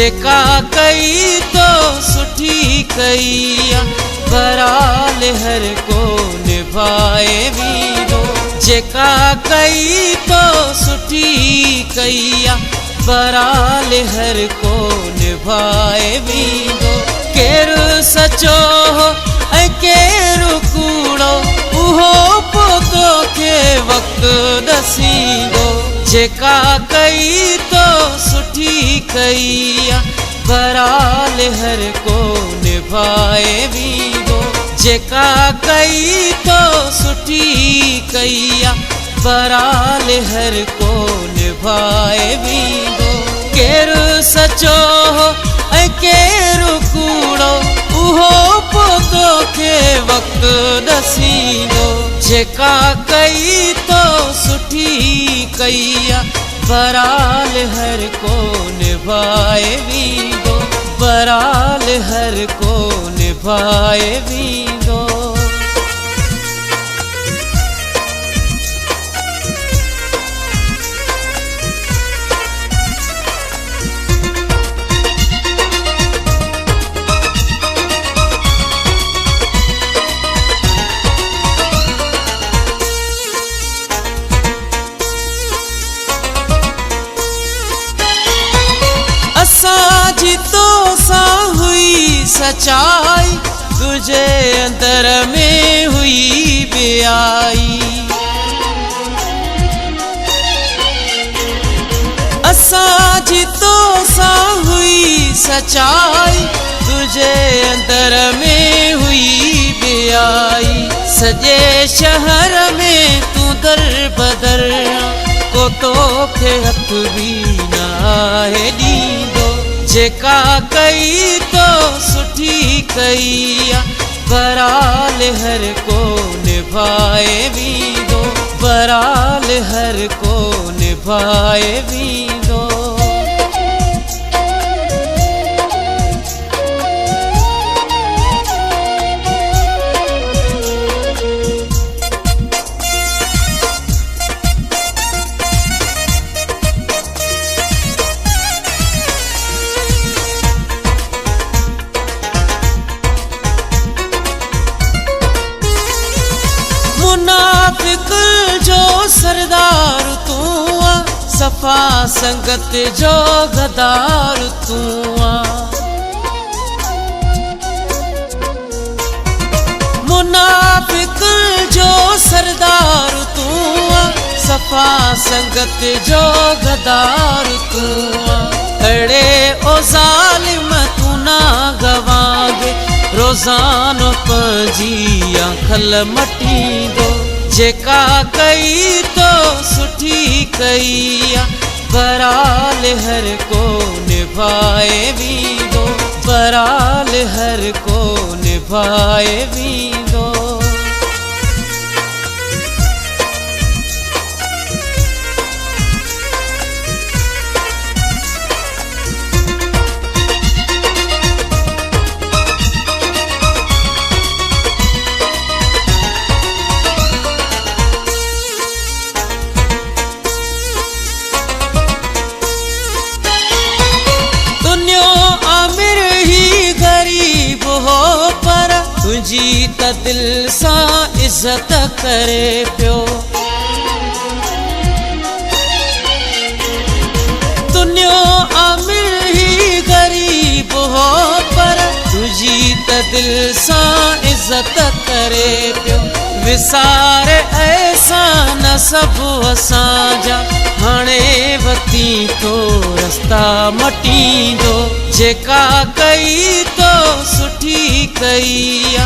जेका कई तो सुठी कई बराल हर को निभाए वीरो। जेका कई तो सुठी कई बराल हर को निभाए वीरो। केरु सचो ऐं केरु कूड़ो उहो पोतो के वक्त दसींदो। जेका कई तो सुठी कई बराल हर को निभाए वीरो। जेका कई तो सुठी कई बराल हर को निभाए वीरो। केरु सचो ऐं केरु कूड़ो उहो पोतो के वक्त दसींदो। जेका कई तो सुठी कई बराल हर को निभाए वीरो। बराल हर को निभाए वीरो। असांजी तो सा हुई सच्चाई तुझे अंदर में हुई बेआई। असांजी तो सा हुई सच्चाई तुझे अंदर में हुई बेआई। सजे शहर में तू दर बदर को तो खे हथ भी नाहे ॾींदो। जेका कई तो सुठी कई बराल हर को निभाए वीरो। बराल हर को निभाए वीरो। मुनाफिक जो सरदार तू सफा संगत जो गदार तू। मुनाफिक जो सरदार तू सफा संगत जो गदार तू। अड़े ओ जालिम तू ना गवांगे रोजानो पंजी आंखल मटींदो। जेका कई तो सुठी कई बराल हर को निभाए वीरो। बराल हर को निभाए वीरो। तुझी त दिल सा इज्जत करे पियो। दुनिया आमिर ही गरीब हो पर तुझी त दिल सा इज्जत करे पियो। विसार ऐसा न सब असांजा हाणे वती तो रस्ता मटींदो। जेका कई तो सुठी कई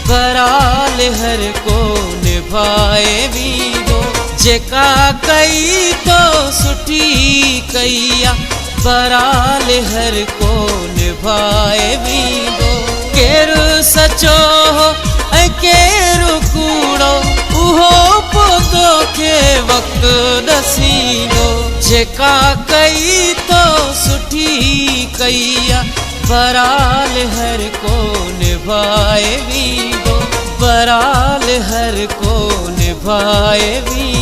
बराल हर को निभाए वीरो। जेका कई तो सुठी कई बराल हर को निभाए वीरो। केरु सचो ऐं केरु कूड़ो उहो पोतो के वक्त दसींदो। जेका कई तो सुठी कई बराल हर को निभाए वीरो। बराल हर को निभाए वीरो।